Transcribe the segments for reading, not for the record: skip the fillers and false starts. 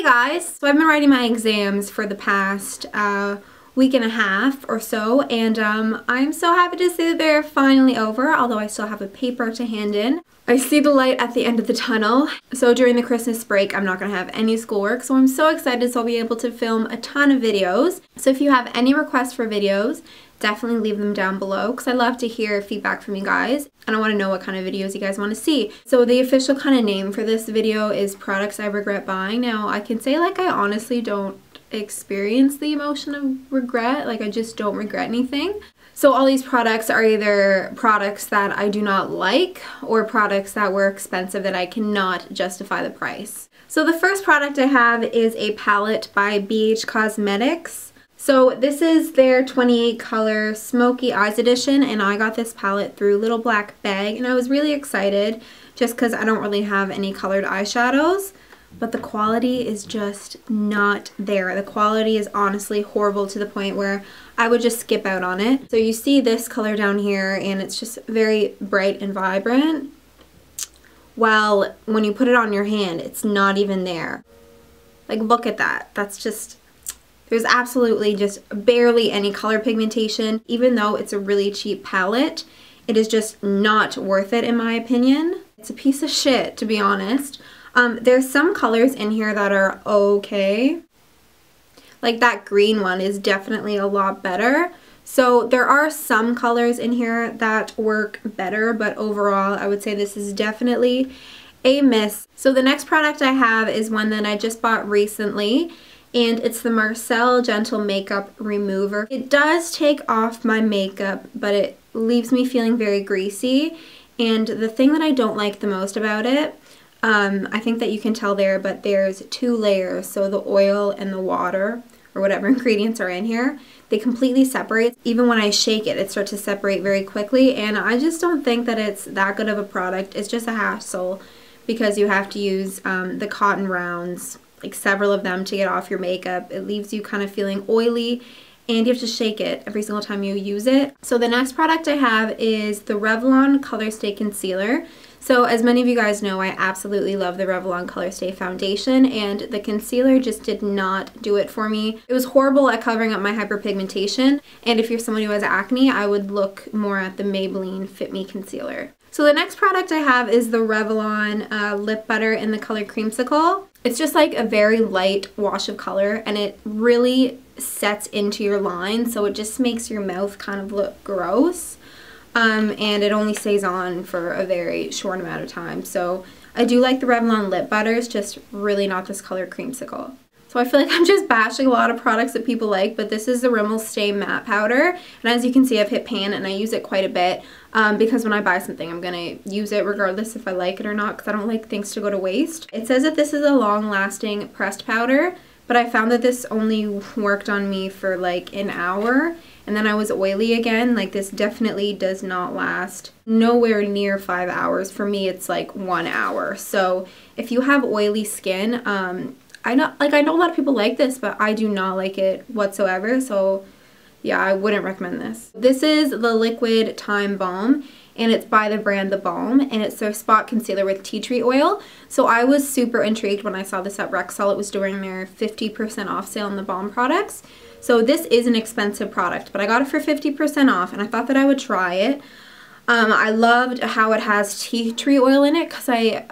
guys, so I've been writing my exams for the past week and a half or so, and I'm so happy to say that they're finally over, although I still have a paper to hand in. I see the light at the end of the tunnel. So during the Christmas break, I'm not going to have any schoolwork, so I'm so excited, so I'll be able to film a ton of videos. So if you have any requests for videos, definitely leave them down below because I love to hear feedback from you guys and I want to know what kind of videos you guys want to see. So the official kind of name for this video is Products I Regret Buying. Now I can say like I honestly don't experience the emotion of regret, like I just don't regret anything. So all these products are either products that I do not like or products that were expensive that I cannot justify the price. So the first product I have is a palette by BH Cosmetics. So this is their 28 color Smoky Eyes edition, and I got this palette through Little Black Bag, and I was really excited just because I don't really have any colored eyeshadows, but the quality is just not there. The quality is honestly horrible to the point where I would just skip out on it. So you see this color down here, and it's just very bright and vibrant. Well, when you put it on your hand, it's not even there. Like, look at that. That's just... there's absolutely just barely any color pigmentation. Even though it's a really cheap palette, it is just not worth it in my opinion. It's a piece of shit, to be honest. There's some colors in here that are okay. Like that green one is definitely a lot better. So there are some colors in here that work better, but overall I would say this is definitely a miss. So the next product I have is one that I just bought recently, and it's the Marcelle Gentle Makeup Remover. It does take off my makeup, but it leaves me feeling very greasy. And the thing that I don't like the most about it, I think that you can tell there, but there's two layers. So the oil and the water, or whatever ingredients are in here, they completely separate. Even when I shake it, it starts to separate very quickly. And I just don't think that it's that good of a product. It's just a hassle because you have to use the cotton rounds, like several of them, to get off your makeup. It leaves you kind of feeling oily, and you have to shake it every single time you use it. So the next product I have is the Revlon Colorstay Concealer. So as many of you guys know, I absolutely love the Revelon Colorstay foundation, and the concealer just did not do it for me. It was horrible at covering up my hyperpigmentation, and if you're someone who has acne, I would look more at the Maybelline Fit Me Concealer. So the next product I have is the Revelon Lip Butter in the color Creamsicle. It's just like a very light wash of color, and it really sets into your line, so it just makes your mouth kind of look gross. And it only stays on for a very short amount of time. So I do like the Revlon lip butters, just really not this color Creamsicle. So I feel like I'm just bashing a lot of products that people like, but this is the Rimmel Stay Matte Powder. And as you can see, I've hit pan and I use it quite a bit because when I buy something, I'm going to use it regardless if I like it or not, because I don't like things to go to waste. It says that this is a long-lasting pressed powder, but I found that this only worked on me for like an hour. And then I was oily again. Like, this definitely does not last nowhere near 5 hours. For me, it's like 1 hour. So if you have oily skin, I know a lot of people like this, but I do not like it whatsoever. So yeah, I wouldn't recommend this. This is the Liquid Time Balm, and it's by the brand The Balm, and it's their spot concealer with tea tree oil. So I was super intrigued when I saw this at Rexall. It was doing their 50% off sale on the Balm products. So this is an expensive product, but I got it for 50% off, and I thought that I would try it. I loved how it has tea tree oil in it, because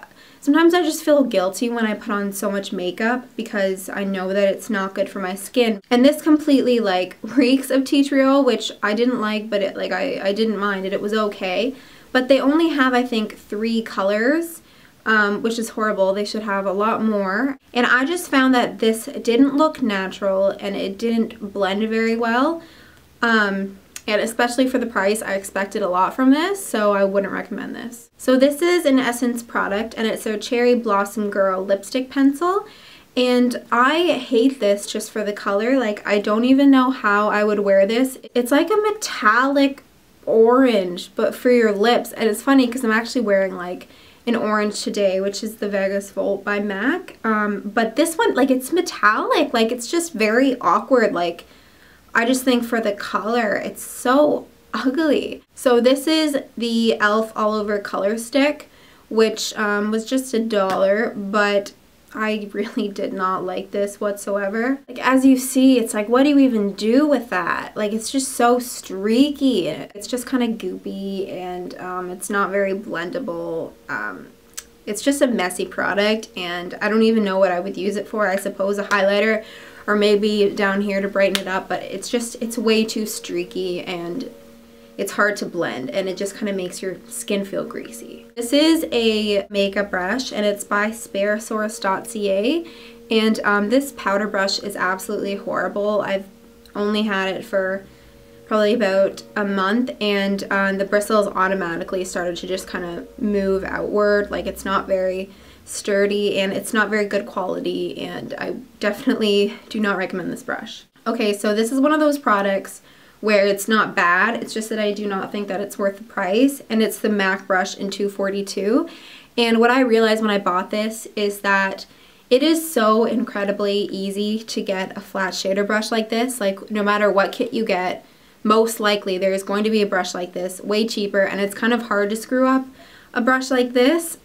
sometimes I just feel guilty when I put on so much makeup because I know that it's not good for my skin. And this completely like reeks of tea tree oil, which I didn't like, but it I didn't mind it. It was okay. But they only have, I think, 3 colors. Which is horrible. They should have a lot more. And I just found that this didn't look natural and it didn't blend very well. And especially for the price, I expected a lot from this, so I wouldn't recommend this. So this is an Essence product, and it's a Cherry Blossom Girl lipstick pencil. And I hate this just for the color. Like, I don't even know how I would wear this. It's like a metallic orange, but for your lips. And it's funny because I'm actually wearing like an orange today, which is the Vegas Volt by MAC. But this one, like, it's metallic. Like, it's just very awkward. Like, I just think for the color, it's so ugly. So this is the e.l.f. All Over Color Stick, which was just $1, but I really did not like this whatsoever. Like, as you see, it's like, what do you even do with that? Like, it's just so streaky. It's just kind of goopy, and it's not very blendable. It's just a messy product, and I don't even know what I would use it for. I suppose a highlighter, or maybe down here to brighten it up, but it's way too streaky, and it's hard to blend, and it just kind of makes your skin feel greasy. This is a makeup brush, and it's by SpareSource.ca, and this powder brush is absolutely horrible. I've only had it for probably about a month, and the bristles automatically started to just kind of move outward. Like, it's not very sturdy, and it's not very good quality, and I definitely do not recommend this brush. Okay, so this is one of those products where it's not bad, it's just that I do not think that it's worth the price, and it's the MAC brush in 242. And what I realized when I bought this is that it is so incredibly easy to get a flat shader brush like this. Like, no matter what kit you get, most likely there is going to be a brush like this, way cheaper, and it's kind of hard to screw up a brush like this.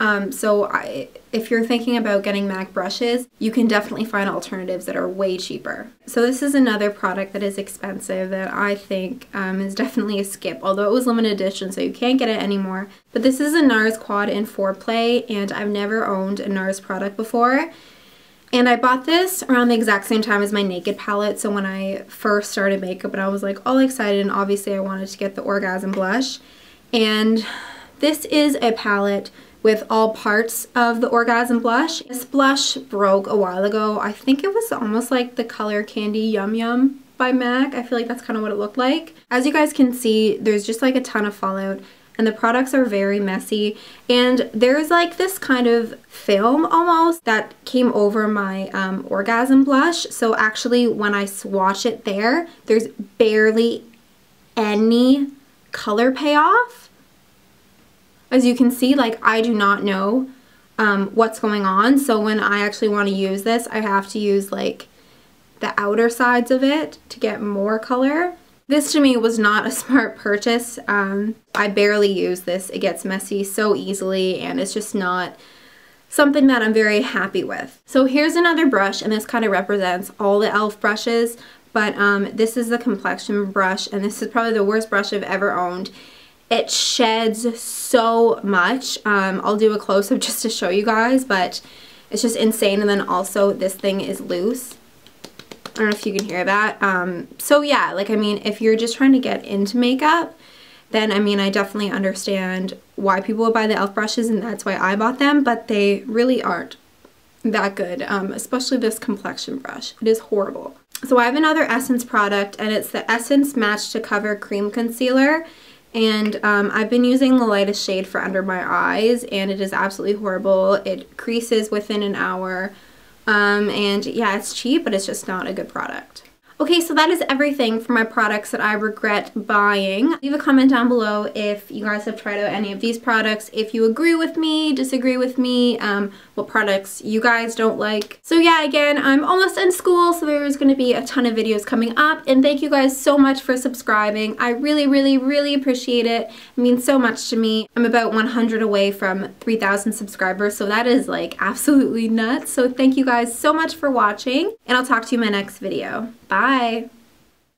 If you're thinking about getting MAC brushes, you can definitely find alternatives that are way cheaper. So this is another product that is expensive that I think is definitely a skip, although it was limited edition, so you can't get it anymore. But this is a Nars Quad in foreplay, and I've never owned a Nars product before. And I bought this around the exact same time as my Naked palette, so when I first started makeup, and I was like all excited, and obviously I wanted to get the Orgasm blush. And this is a palette with all parts of the Orgasm blush. This blush broke a while ago. I think it was almost like the Color Candy Yum Yum by MAC. I feel like that's kind of what it looked like. As you guys can see, there's just like a ton of fallout, and the products are very messy, and there's like this kind of film almost that came over my Orgasm blush. So actually when I swatch it there's barely any color payoff. As you can see, like, I do not know what's going on, so when I actually want to use this, I have to use like the outer sides of it to get more color. This to me was not a smart purchase. I barely use this. It gets messy so easily, and it's just not something that I'm very happy with. So here's another brush, and this kind of represents all the e.l.f. brushes, but this is the complexion brush, and this is probably the worst brush I've ever owned. It sheds so much. I'll do a close-up just to show you guys, but it's just insane. And then also this thing is loose. I don't know if you can hear that. So yeah, like, I mean, if you're just trying to get into makeup, then I mean, I definitely understand why people would buy the e.l.f. brushes, and that's why I bought them, but they really aren't that good, especially this complexion brush. It is horrible. So I have another Essence product, and it's the Essence Match to Cover Cream Concealer. And I've been using the lightest shade for under my eyes, and it is absolutely horrible. It creases within an hour, and yeah, it's cheap, but it's just not a good product. Okay, so that is everything for my products that I regret buying. Leave a comment down below if you guys have tried out any of these products, if you agree with me, disagree with me, what products you guys don't like. So yeah, again, I'm almost in school, so there's going to be a ton of videos coming up, and thank you guys so much for subscribing. I really, really, really appreciate it. It means so much to me. I'm about 100 away from 3,000 subscribers, so that is like absolutely nuts. So thank you guys so much for watching, and I'll talk to you in my next video. Bye!